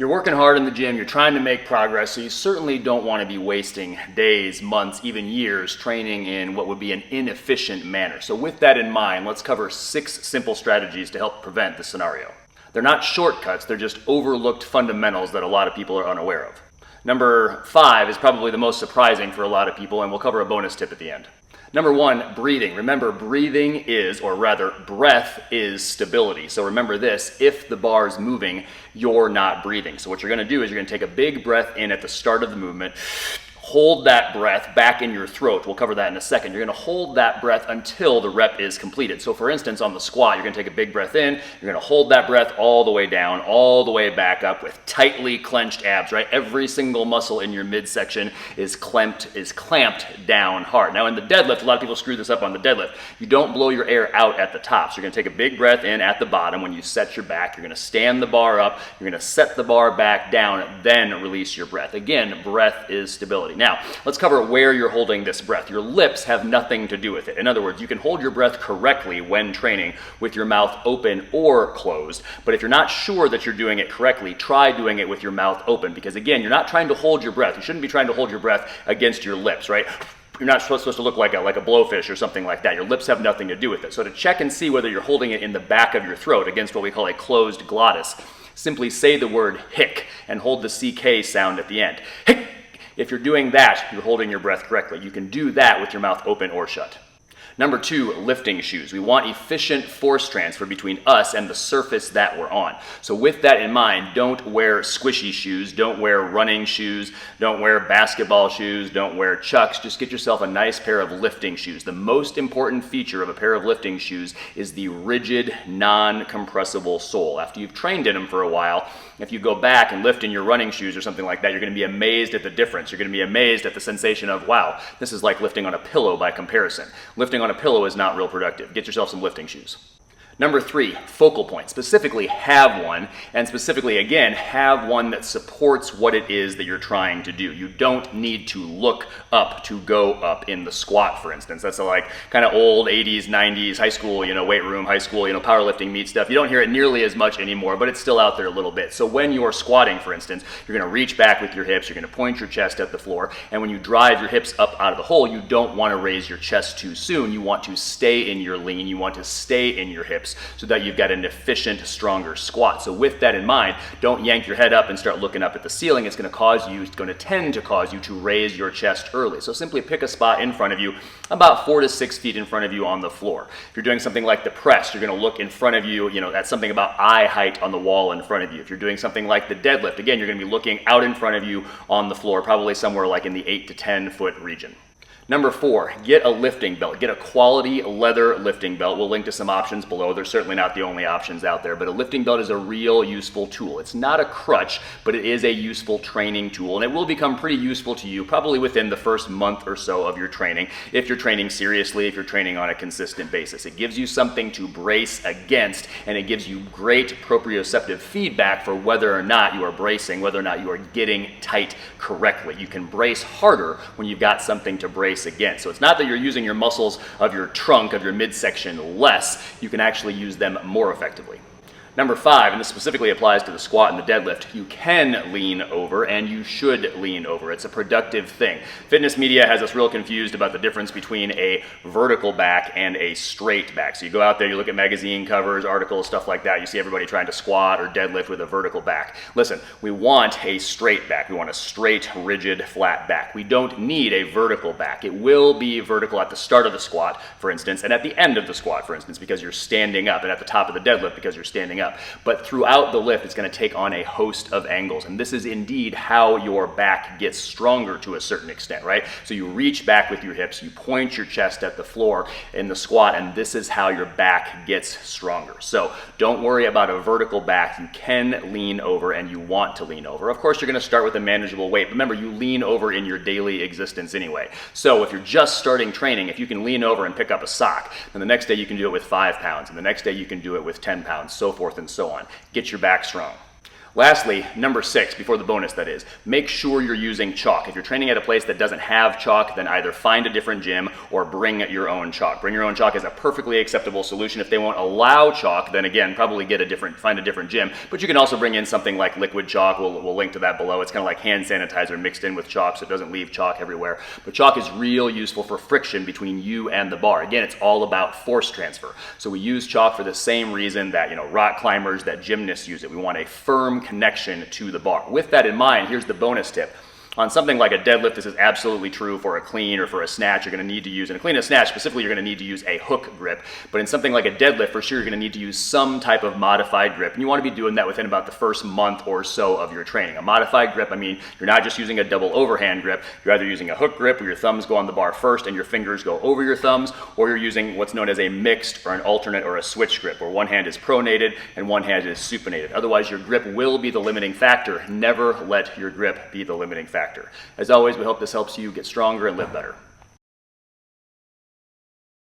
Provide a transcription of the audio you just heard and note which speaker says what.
Speaker 1: You're working hard in the gym, you're trying to make progress, so you certainly don't want to be wasting days, months, even years training in what would be an inefficient manner. So with that in mind, let's cover 6 simple strategies to help prevent this scenario. They're not shortcuts, they're just overlooked fundamentals that a lot of people are unaware of. Number 5 is probably the most surprising for a lot of people, and we'll cover a bonus tip at the end. Number 1, breathing. Remember, breathing is, or rather, breath is stability. So remember this, if the bar is moving, you're not breathing. So what you're gonna do is you're gonna take a big breath in at the start of the movement, hold that breath back in your throat. We'll cover that in a second. You're gonna hold that breath until the rep is completed. So for instance, on the squat, you're gonna take a big breath in, you're gonna hold that breath all the way down, all the way back up with tightly clenched abs, right? Every single muscle in your midsection is clamped down hard. Now in the deadlift, a lot of people screw this up on the deadlift. You don't blow your air out at the top. So you're gonna take a big breath in at the bottom. When you set your back, you're gonna stand the bar up, you're gonna set the bar back down, then release your breath. Again, breath is stability. Now, let's cover where you're holding this breath. Your lips have nothing to do with it. In other words, you can hold your breath correctly when training with your mouth open or closed, but if you're not sure that you're doing it correctly, try doing it with your mouth open, because again, you're not trying to hold your breath. You shouldn't be trying to hold your breath against your lips, right? You're not supposed to look like a blowfish or something like that. Your lips have nothing to do with it. So to check and see whether you're holding it in the back of your throat against what we call a closed glottis, simply say the word hic and hold the CK sound at the end. Hic! If you're doing that, you're holding your breath correctly. You can do that with your mouth open or shut. Number 2, lifting shoes. We want efficient force transfer between us and the surface that we're on. So with that in mind, don't wear squishy shoes, don't wear running shoes, don't wear basketball shoes, don't wear Chucks. Just get yourself a nice pair of lifting shoes. The most important feature of a pair of lifting shoes is the rigid, non-compressible sole. After you've trained in them for a while, if you go back and lift in your running shoes or something like that, you're gonna be amazed at the difference. You're gonna be amazed at the sensation of, wow, this is like lifting on a pillow by comparison. Lifting on a pillow is not real productive. Get yourself some lifting shoes. Number 3, focal point. Specifically have one, and specifically again, have one that supports what it is that you're trying to do. You don't need to look up to go up in the squat, for instance. That's like kind of old 80s, 90s, high school, weight room, high school, powerlifting meet stuff. You don't hear it nearly as much anymore, but it's still out there a little bit. So when you're squatting, for instance, you're gonna reach back with your hips, you're gonna point your chest at the floor, and when you drive your hips up out of the hole, you don't wanna raise your chest too soon. You want to stay in your lean, you want to stay in your hips, so that you've got an efficient, stronger squat. So with that in mind, don't yank your head up and start looking up at the ceiling. It's going to tend to cause you to raise your chest early. So simply pick a spot in front of you, about 4 to 6 feet in front of you on the floor. If you're doing something like the press, you're going to look in front of you, that's something about eye height on the wall in front of you. If you're doing something like the deadlift, again, you're going to be looking out in front of you on the floor, probably somewhere like in the 8 to 10 foot region. Number 4, get a lifting belt. Get a quality leather lifting belt. We'll link to some options below. They're certainly not the only options out there, but a lifting belt is a real useful tool. It's not a crutch, but it is a useful training tool, and it will become pretty useful to you probably within the first month or so of your training, if you're training seriously, if you're training on a consistent basis. It gives you something to brace against, and it gives you great proprioceptive feedback for whether or not you are bracing, whether or not you are getting tight correctly. You can brace harder when you've got something to brace against. So it's not that you're using your muscles of your trunk, of your midsection less, you can actually use them more effectively. Number 5, and this specifically applies to the squat and the deadlift, you can lean over and you should lean over. It's a productive thing. Fitness media has us real confused about the difference between a vertical back and a straight back. So you go out there, you look at magazine covers, articles, stuff like that, you see everybody trying to squat or deadlift with a vertical back. Listen, we want a straight back. We want a straight, rigid, flat back. We don't need a vertical back. It will be vertical at the start of the squat, for instance, and at the end of the squat, for instance, because you're standing up, and at the top of the deadlift because you're standing up. But throughout the lift, it's going to take on a host of angles, and this is indeed how your back gets stronger to a certain extent, right? So you reach back with your hips, you point your chest at the floor in the squat, and this is how your back gets stronger. So don't worry about a vertical back. You can lean over, and you want to lean over. Of course, you're going to start with a manageable weight. Remember, you lean over in your daily existence anyway. So if you're just starting training, if you can lean over and pick up a sock, then the next day you can do it with 5 pounds, and the next day you can do it with 10 pounds, so forth and so on. Get your back strong. Lastly, number 6, before the bonus that is, make sure you're using chalk. If you're training at a place that doesn't have chalk, then either find a different gym or bring your own chalk. Bring your own chalk is a perfectly acceptable solution. If they won't allow chalk, then again, probably find a different gym. But you can also bring in something like liquid chalk. We'll link to that below. It's kind of like hand sanitizer mixed in with chalk, so it doesn't leave chalk everywhere. But chalk is real useful for friction between you and the bar. Again, it's all about force transfer. So we use chalk for the same reason that rock climbers, that gymnasts use it. We want a firm connection to the bar. With that in mind, here's the bonus tip. On something like a deadlift, this is absolutely true for a clean or for a snatch. You're going to need to use, in a clean and snatch specifically, you're going to need to use a hook grip. But in something like a deadlift, for sure, you're going to need to use some type of modified grip. And you want to be doing that within about the first month or so of your training. A modified grip, I mean, you're not just using a double overhand grip. You're either using a hook grip where your thumbs go on the bar first and your fingers go over your thumbs, or you're using what's known as a mixed or an alternate or a switch grip, where one hand is pronated and one hand is supinated. Otherwise, your grip will be the limiting factor. Never let your grip be the limiting factor. As always, we hope this helps you get stronger and live better.